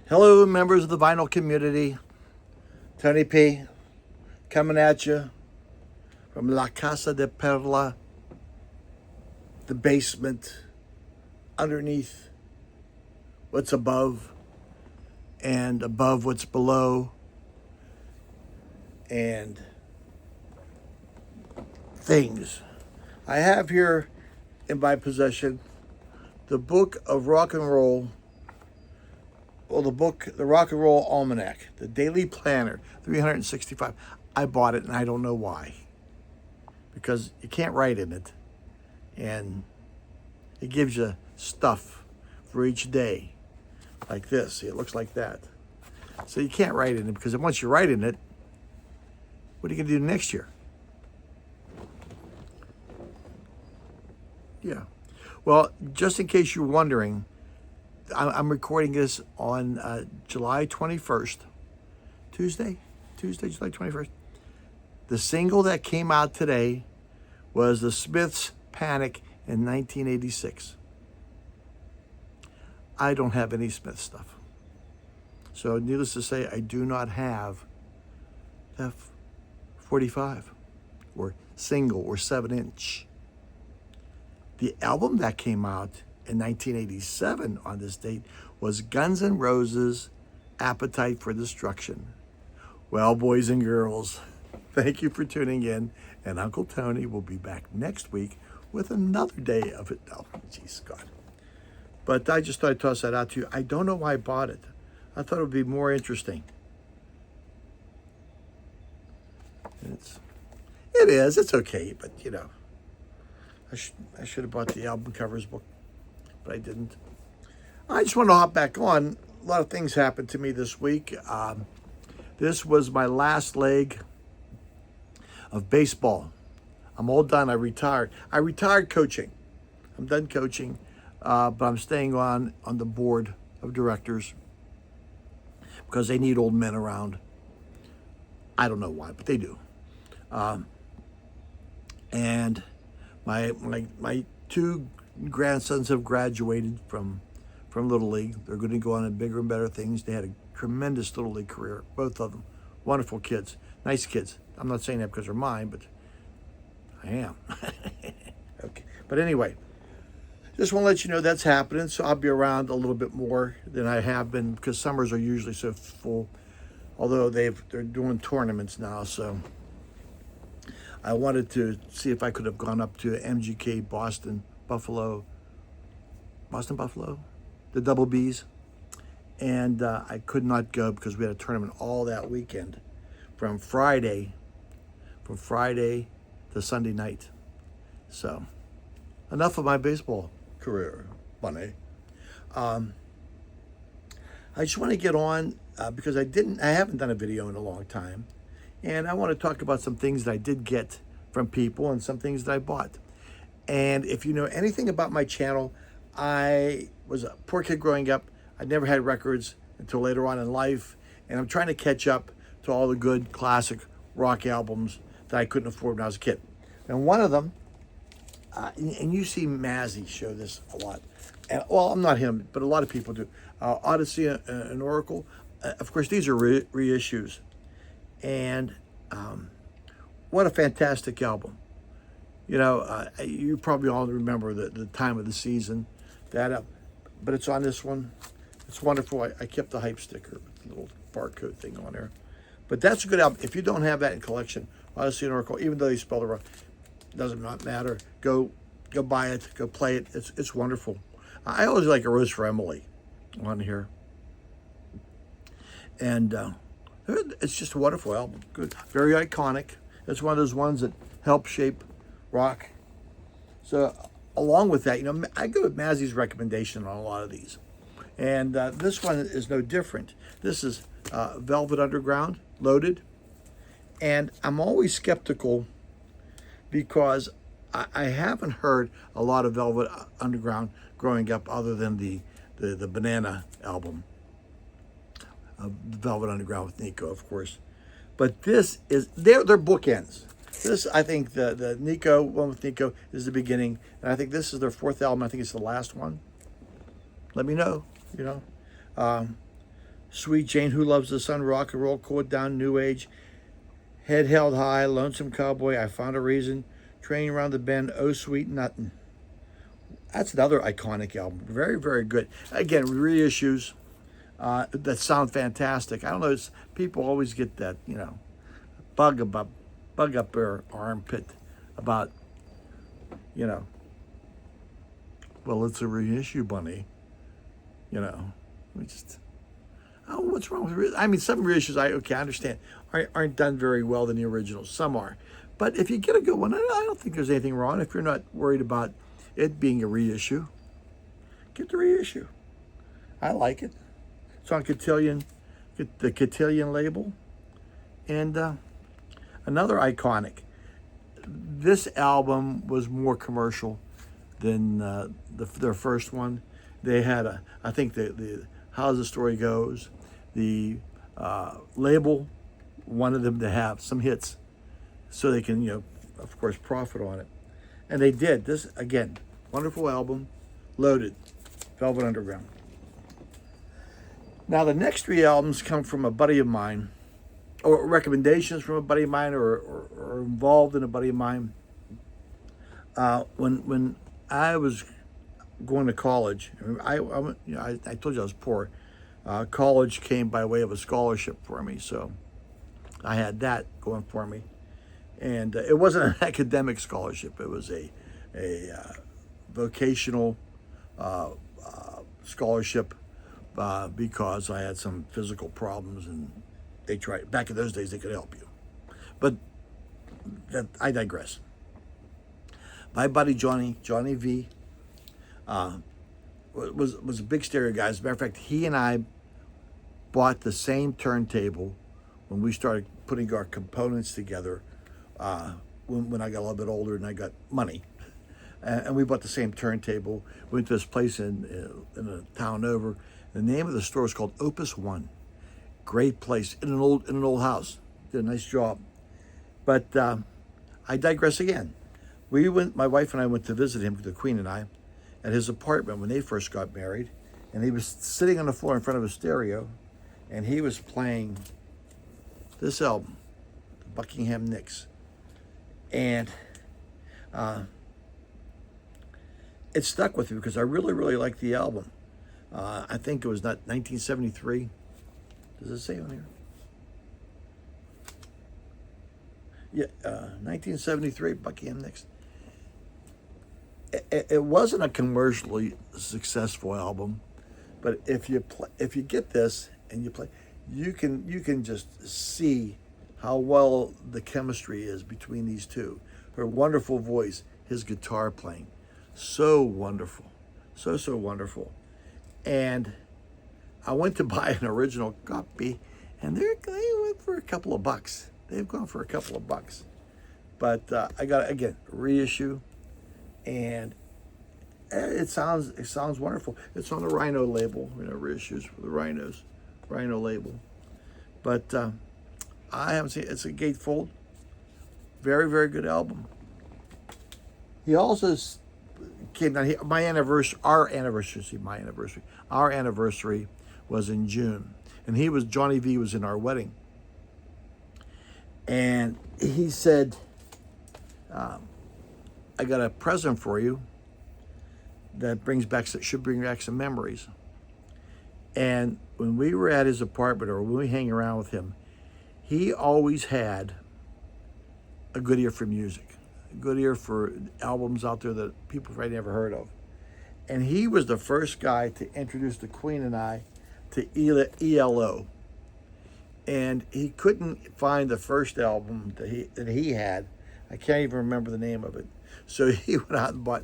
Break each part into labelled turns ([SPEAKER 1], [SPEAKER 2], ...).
[SPEAKER 1] Hello, members of the vinyl community. Tony P. coming at you from La Casa de Perla, the basement, underneath what's above and above what's below, and things. I have here in my possession the book of rock and roll. Well, the Rock and Roll Almanac, the Daily Planner, 365. I bought it, and I don't know why. Because you can't write in it. And it gives you stuff for each day. Like this. See, it looks like that. So you can't write in it, because once you write in it, what are you going to do next year? Yeah. Well, just in case you're wondering, I'm recording this on July 21st, Tuesday, July 21st. The single that came out today was the Smiths' Panic in 1986. I don't have any Smith stuff. So needless to say, I do not have F45 or single or 7-inch. The album that came out in 1987 on this date was Guns N' Roses' Appetite for Destruction. Well, boys and girls, thank you for tuning in, and Uncle Tony will be back next week with another day of it. Oh, jeez, God. But I just thought I'd toss that out to you. I don't know why I bought it. I thought it would be more interesting. It is. It's okay, but, you know, I should have bought the album covers book, but I didn't. I just want to hop back on. A lot of things happened to me this week. This was my last leg of baseball. I'm all done. I retired. I retired coaching. I'm done coaching, but I'm staying on the board of directors because they need old men around. I don't know why, but they do. And my two grandsons have graduated from Little League. They're going to go on to bigger and better things. They had a tremendous Little League career, both of them. Wonderful kids, nice kids. I'm not saying that because they're mine, but I am. Okay. But anyway, just want to let you know that's happening. So I'll be around a little bit more than I have been because summers are usually so full. Although they're doing tournaments now, so I wanted to see if I could have gone up to MGK Boston Buffalo, the Double Bs, and I could not go because we had a tournament all that weekend, from Friday to Sunday night. So, enough of my baseball career, Bunny. I just want to get on because I haven't done a video in a long time. And I want to talk about some things that I did get from people and some things that I bought. And if you know anything about my channel, I was a poor kid growing up. I never had records until later on in life. And I'm trying to catch up to all the good classic rock albums that I couldn't afford when I was a kid. And one of them, and you see Mazzy show this a lot. And, well, I'm not him, but a lot of people do. Odyssey and Oracle. Of course, these are reissues. And what a fantastic album. You know, you probably all remember the time of the season. But it's on this one. It's wonderful. I kept the hype sticker with the little barcode thing on there. But that's a good album. If you don't have that in collection, Odyssey and Oracle, even though they spelled it wrong, doesn't matter. Go buy it. Go play it. It's wonderful. I always like A Rose for Emily on here. And it's just a wonderful album. Good. Very iconic. It's one of those ones that help shape rock. So along with that, you know, I go with Mazzy's recommendation on a lot of these. And this one is no different. This is Velvet Underground, Loaded. And I'm always skeptical because I haven't heard a lot of Velvet Underground growing up other than the Banana album. Velvet Underground with Nico, of course. But this is, they're bookends. This, I think, the Nico, one with Nico, is the beginning. And I think this is their fourth album. I think it's the last one. Let me know, you know. Sweet Jane, Who Loves the Sun, Rock and Roll, Chord Down, New Age, Head Held High, Lonesome Cowboy, I Found a Reason, Train Around the Bend, Oh Sweet Nothin'. That's another iconic album. Very, very good. Again, reissues that sound fantastic. I don't know, people always get that, bug up their armpit about, well, it's a reissue, Bunny. We just, oh, what's wrong with I mean, some reissues, I understand, aren't done very well than the originals. Some are. But if you get a good one, I don't think there's anything wrong. If you're not worried about it being a reissue, get the reissue. I like it. It's on Cotillion, the Cotillion label. And another iconic. This album was more commercial than their first one. They had I think the How's the Story Goes, the label wanted them to have some hits so they can, of course, profit on it. And they did. This, again, wonderful album, Loaded, Velvet Underground. Now, the next three albums come from a buddy of mine, or recommendations from a buddy of mine, or involved in a buddy of mine. When I was going to college, I told you I was poor. College came by way of a scholarship for me, so I had that going for me. And it wasn't an academic scholarship. It was a vocational scholarship because I had some physical problems, and they tried. Back in those days, they could help you. But I digress. My buddy Johnny V, was a big stereo guy. As a matter of fact, he and I bought the same turntable when we started putting our components together. When I got a little bit older and I got money, and we bought the same turntable. We went to this place in a town over. The name of the store was called Opus One. Great place in an old house. Did a nice job. But I digress again. My wife and I went to visit him, the Queen and I, at his apartment when they first got married, and he was sitting on the floor in front of a stereo, and he was playing this album, the Buckingham Nicks. And it stuck with me because I really, really liked the album. I think it was 1973. Does it say on here? Yeah, 1973, Buckingham Nicks. It wasn't a commercially successful album, but if you get this and you play, you can just see how well the chemistry is between these two. Her wonderful voice, his guitar playing, so wonderful, so wonderful. And I went to buy an original copy, and they went for a couple of bucks. They've gone for a couple of bucks, but I got, again, reissue, and it sounds wonderful. It's on the Rhino label, reissues for the Rhino label. But I haven't seen it. It's a gatefold. Very, very good album. He also came down here. Our anniversary was in June, and Johnny V was in our wedding. And he said, I got a present for you that should bring back some memories. And when we were at his apartment, or when we hang around with him, he always had a good ear for music, a good ear for albums out there that people probably never heard of. And he was the first guy to introduce the Queen and I to ELO. And he couldn't find the first album that he had. I can't even remember the name of it. So he went out and bought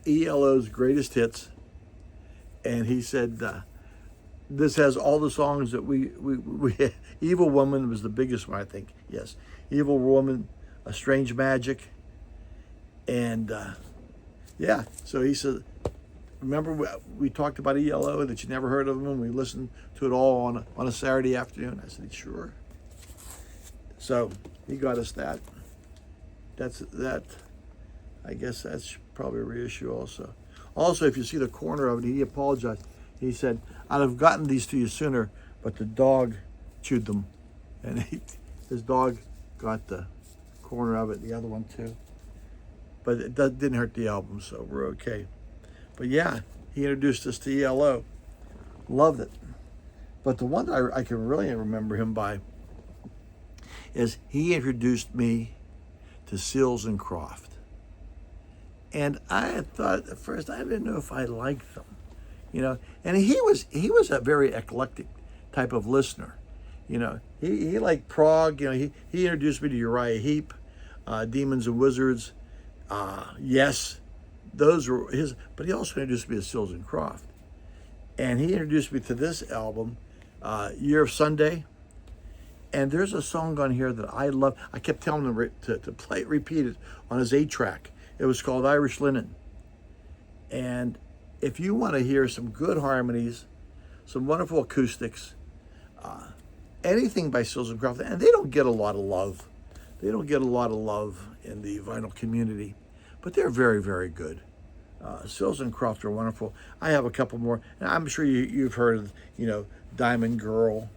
[SPEAKER 1] ELO's greatest hits, and he said, this has all the songs that we Evil Woman was the biggest one, I think. Yes, Evil Woman, A Strange Magic, and yeah. So he said, remember we talked about ELO, that you never heard of them, and we listened to it all on a Saturday afternoon. I said, sure. So he got us that. I guess that's probably a reissue also. Also, if you see the corner of it, he apologized. He said, I'd have gotten these to you sooner, but the dog chewed them, and his dog got the corner of it, the other one too. But didn't hurt the album, so we're okay. But yeah, he introduced us to ELO. Loved it. But the one that I can really remember him by is he introduced me to Seals and Croft. And I thought at first I didn't know if I liked them, you know. And he was a very eclectic type of listener, you know. He liked prog, you know. He introduced me to Uriah Heep, Demons and Wizards. Yes, those were his. But he also introduced me to Seals and Croft, and he introduced me to this album, Year of Sunday. And there's a song on here that I love. I kept telling him to play it, repeat it on his 8-track. It was called Irish Linen. And if you want to hear some good harmonies, some wonderful acoustics, anything by Seals and Croft, and they don't get a lot of love. They don't get a lot of love in the vinyl community, but they're very, very good. Seals and Croft are wonderful. I have a couple more, and I'm sure you've heard of, you know, Diamond Girl.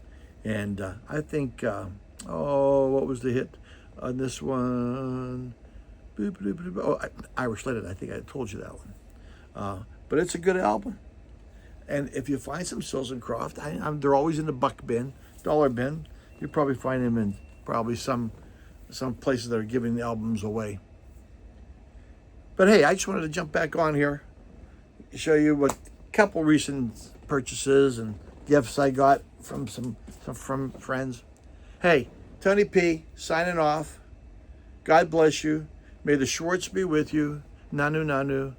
[SPEAKER 1] And I think, what was the hit on this one? Oh, Irish Linen, I think I told you that one. But it's a good album. And if you find some Seals and Croft, they're always in the buck bin, dollar bin. You probably find them in probably some places that are giving the albums away. But hey, I just wanted to jump back on here, show you what couple recent purchases and gifts I got from from friends. Hey, Tony P signing off. God bless you. May the Schwartz be with you. Nanu nanu.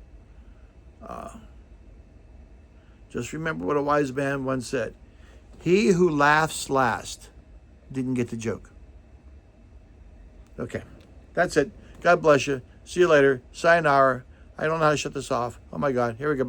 [SPEAKER 1] Just remember what a wise man once said. He who laughs last didn't get the joke. Okay, that's it. God bless you. See you later. Sayonara. I don't know how to shut this off. Oh my God, here we go.